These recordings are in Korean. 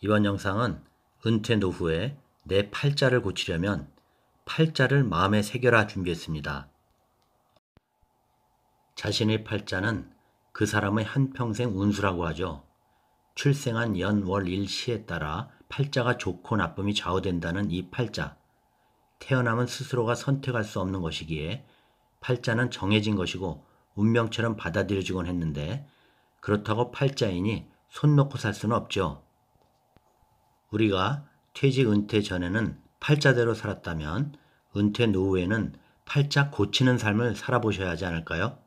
이번 영상은 은퇴 노후에 내 팔자를 고치려면 팔자를 마음에 새겨라 준비했습니다. 자신의 팔자는 그 사람의 한평생 운수라고 하죠. 출생한 연, 월, 일, 시에 따라 팔자가 좋고 나쁨이 좌우된다는 이 팔자. 태어남은 스스로가 선택할 수 없는 것이기에 팔자는 정해진 것이고 운명처럼 받아들여지곤 했는데 그렇다고 팔자이니 손 놓고 살 수는 없죠. 우리가 퇴직 은퇴 전에는 팔자대로 살았다면 은퇴 노후에는 팔자 고치는 삶을 살아보셔야 하지 않을까요?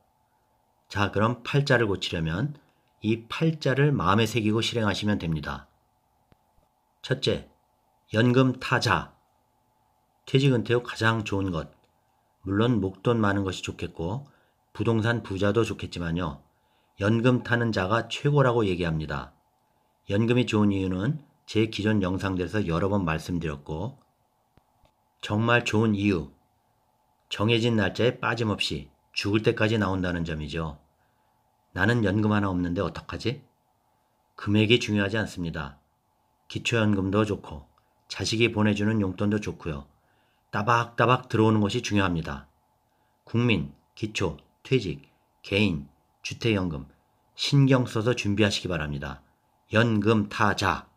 자, 그럼 팔자를 고치려면 이 팔자를 마음에 새기고 실행하시면 됩니다. 첫째, 연금 타자. 퇴직 은퇴 후 가장 좋은 것. 물론 목돈 많은 것이 좋겠고 부동산 부자도 좋겠지만요. 연금 타는 자가 최고라고 얘기합니다. 연금이 좋은 이유는 제 기존 영상들에서 여러 번 말씀드렸고 정말 좋은 이유, 정해진 날짜에 빠짐없이 죽을 때까지 나온다는 점이죠. 나는 연금 하나 없는데 어떡하지? 금액이 중요하지 않습니다. 기초연금도 좋고 자식이 보내주는 용돈도 좋고요. 따박따박 들어오는 것이 중요합니다. 국민, 기초, 퇴직, 개인, 주택연금 신경 써서 준비하시기 바랍니다. 연금 타자.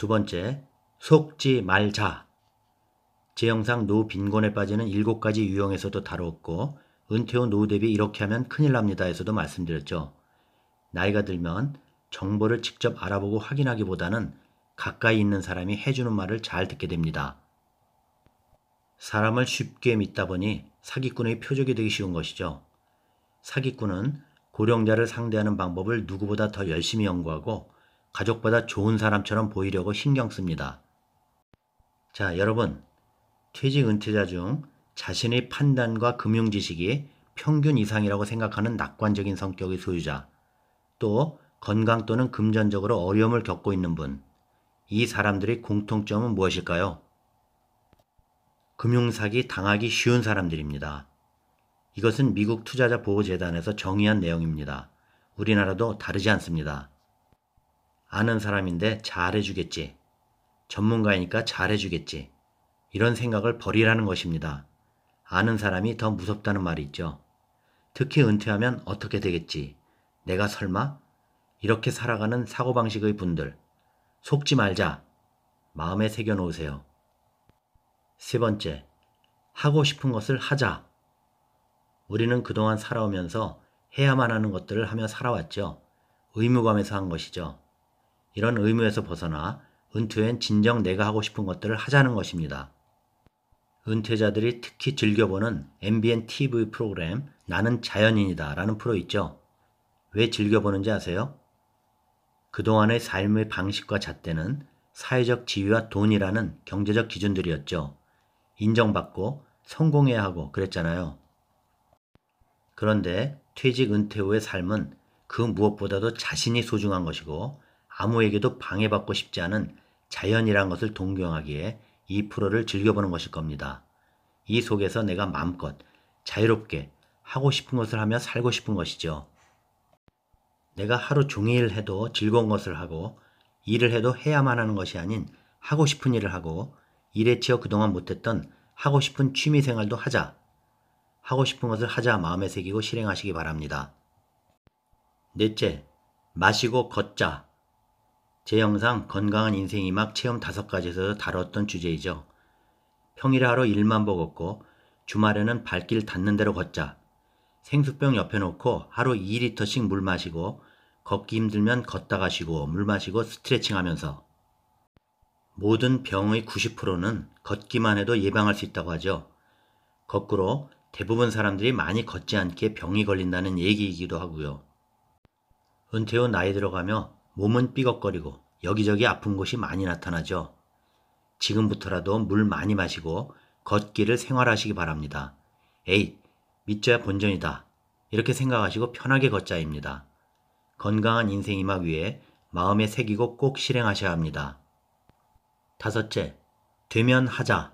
두 번째, 속지 말자. 제 영상 노후 빈곤에 빠지는 7가지 유형에서도 다루었고 은퇴 후 노후 대비 이렇게 하면 큰일 납니다 에서도 말씀드렸죠. 나이가 들면 정보를 직접 알아보고 확인하기보다는 가까이 있는 사람이 해주는 말을 잘 듣게 됩니다. 사람을 쉽게 믿다 보니 사기꾼의 표적이 되기 쉬운 것이죠. 사기꾼은 고령자를 상대하는 방법을 누구보다 더 열심히 연구하고 가족보다 좋은 사람처럼 보이려고 신경 씁니다. 자, 여러분, 퇴직 은퇴자 중 자신의 판단과 금융 지식이 평균 이상이라고 생각하는 낙관적인 성격의 소유자, 또 건강 또는 금전적으로 어려움을 겪고 있는 분, 이 사람들의 공통점은 무엇일까요? 금융사기 당하기 쉬운 사람들입니다. 이것은 미국 투자자 보호재단에서 정의한 내용입니다. 우리나라도 다르지 않습니다. 아는 사람인데 잘해주겠지. 전문가이니까 잘해주겠지. 이런 생각을 버리라는 것입니다. 아는 사람이 더 무섭다는 말이 있죠. 특히 은퇴하면 어떻게 되겠지? 내가 설마? 이렇게 살아가는 사고방식의 분들. 속지 말자. 마음에 새겨놓으세요. 세 번째, 하고 싶은 것을 하자. 우리는 그동안 살아오면서 해야만 하는 것들을 하며 살아왔죠. 의무감에서 한 것이죠. 이런 의무에서 벗어나 은퇴엔 진정 내가 하고 싶은 것들을 하자는 것입니다. 은퇴자들이 특히 즐겨보는 MBN TV 프로그램 나는 자연인이다 라는 프로 있죠. 왜 즐겨보는지 아세요? 그동안의 삶의 방식과 잣대는 사회적 지위와 돈이라는 경제적 기준들이었죠. 인정받고 성공해야 하고 그랬잖아요. 그런데 퇴직 은퇴 후의 삶은 그 무엇보다도 자신이 소중한 것이고 아무에게도 방해받고 싶지 않은 자연이란 것을 동경하기에 이 프로를 즐겨보는 것일 겁니다. 이 속에서 내가 마음껏 자유롭게 하고 싶은 것을 하며 살고 싶은 것이죠. 내가 하루 종일 해도 즐거운 것을 하고 일을 해도 해야만 하는 것이 아닌 하고 싶은 일을 하고 일에 치여 그동안 못했던 하고 싶은 취미생활도 하자. 하고 싶은 것을 하자 마음에 새기고 실행하시기 바랍니다. 넷째, 마시고 걷자. 제 영상 건강한 인생 이막 체험 5가지에서 다뤘던 주제이죠. 평일에 하루 1만 보 걷고 주말에는 발길 닿는 대로 걷자. 생수병 옆에 놓고 하루 2리터씩 물 마시고 걷기 힘들면 걷다가 쉬고 물 마시고 스트레칭 하면서. 모든 병의 90%는 걷기만 해도 예방할 수 있다고 하죠. 거꾸로 대부분 사람들이 많이 걷지 않기에 병이 걸린다는 얘기이기도 하고요. 은퇴 후 나이 들어가며 몸은 삐걱거리고 여기저기 아픈 곳이 많이 나타나죠. 지금부터라도 물 많이 마시고 걷기를 생활하시기 바랍니다. 에이, 믿져야 본전이다. 이렇게 생각하시고 편하게 걷자입니다. 건강한 인생 이막 위에 마음에 새기고 꼭 실행하셔야 합니다. 다섯째, 되면 하자.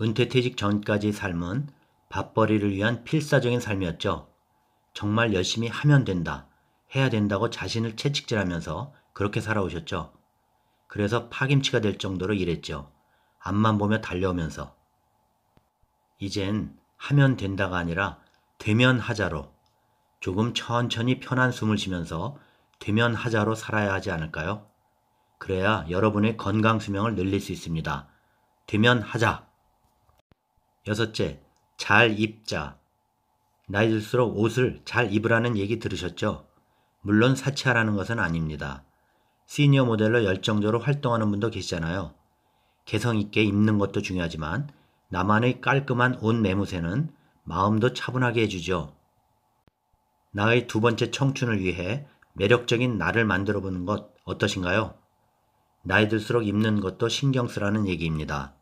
은퇴 퇴직 전까지의 삶은 밥벌이를 위한 필사적인 삶이었죠. 정말 열심히 하면 된다, 해야 된다고 자신을 채찍질하면서 그렇게 살아오셨죠. 그래서 파김치가 될 정도로 일했죠. 앞만 보며 달려오면서. 이젠 하면 된다가 아니라 되면 하자로 조금 천천히 편한 숨을 쉬면서 되면 하자로 살아야 하지 않을까요? 그래야 여러분의 건강 수명을 늘릴 수 있습니다. 되면 하자. 여섯째, 잘 입자. 나이 들수록 옷을 잘 입으라는 얘기 들으셨죠? 물론 사치하라는 것은 아닙니다. 시니어 모델로 열정적으로 활동하는 분도 계시잖아요. 개성 있게 입는 것도 중요하지만 나만의 깔끔한 옷 매무새는 마음도 차분하게 해주죠. 나의 두 번째 청춘을 위해 매력적인 나를 만들어 보는 것 어떠신가요? 나이 들수록 입는 것도 신경 쓰라는 얘기입니다.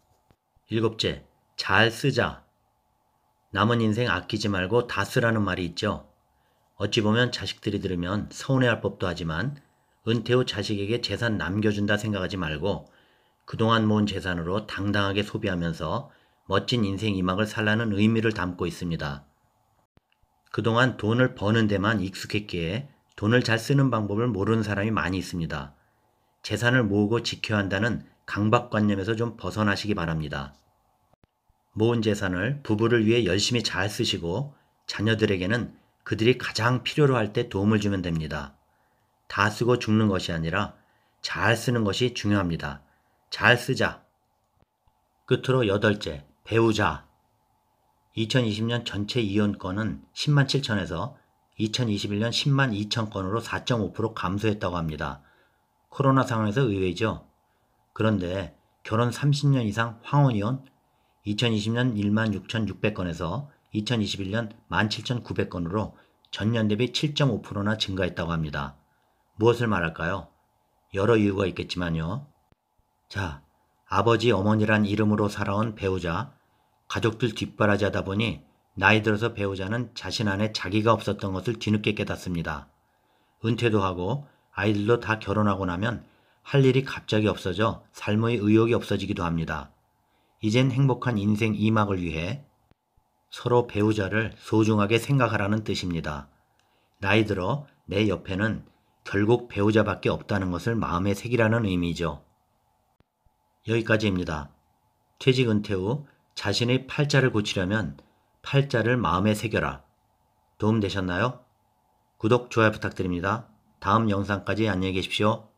일곱째, 잘 쓰자. 남은 인생 아끼지 말고 다 쓰라는 말이 있죠. 어찌 보면 자식들이 들으면 서운해할 법도 하지만 은퇴 후 자식에게 재산 남겨준다 생각하지 말고 그동안 모은 재산으로 당당하게 소비하면서 멋진 인생 이막을 살라는 의미를 담고 있습니다. 그동안 돈을 버는 데만 익숙했기에 돈을 잘 쓰는 방법을 모르는 사람이 많이 있습니다. 재산을 모으고 지켜야 한다는 강박관념에서 좀 벗어나시기 바랍니다. 모은 재산을 부부를 위해 열심히 잘 쓰시고 자녀들에게는 그들이 가장 필요로 할 때 도움을 주면 됩니다. 다 쓰고 죽는 것이 아니라 잘 쓰는 것이 중요합니다. 잘 쓰자. 끝으로 여덟째, 배우자. 2020년 전체 이혼 건은 10만 7천에서 2021년 10만 2천 건으로 4.5% 감소했다고 합니다. 코로나 상황에서 의외죠. 그런데 결혼 30년 이상 황혼이혼 2020년 1만 6,600건에서 2021년 17,900건으로 전년 대비 7.5%나 증가했다고 합니다. 무엇을 말할까요? 여러 이유가 있겠지만요. 자, 아버지, 어머니란 이름으로 살아온 배우자, 가족들 뒷바라지 하다 보니 나이 들어서 배우자는 자신 안에 자기가 없었던 것을 뒤늦게 깨닫습니다. 은퇴도 하고 아이들도 다 결혼하고 나면 할 일이 갑자기 없어져 삶의 의욕이 없어지기도 합니다. 이젠 행복한 인생 이막을 위해 서로 배우자를 소중하게 생각하라는 뜻입니다. 나이 들어 내 옆에는 결국 배우자밖에 없다는 것을 마음에 새기라는 의미죠. 여기까지입니다. 퇴직 은퇴 후 자신의 팔자를 고치려면 팔자를 마음에 새겨라. 도움 되셨나요? 구독, 좋아요 부탁드립니다. 다음 영상까지 안녕히 계십시오.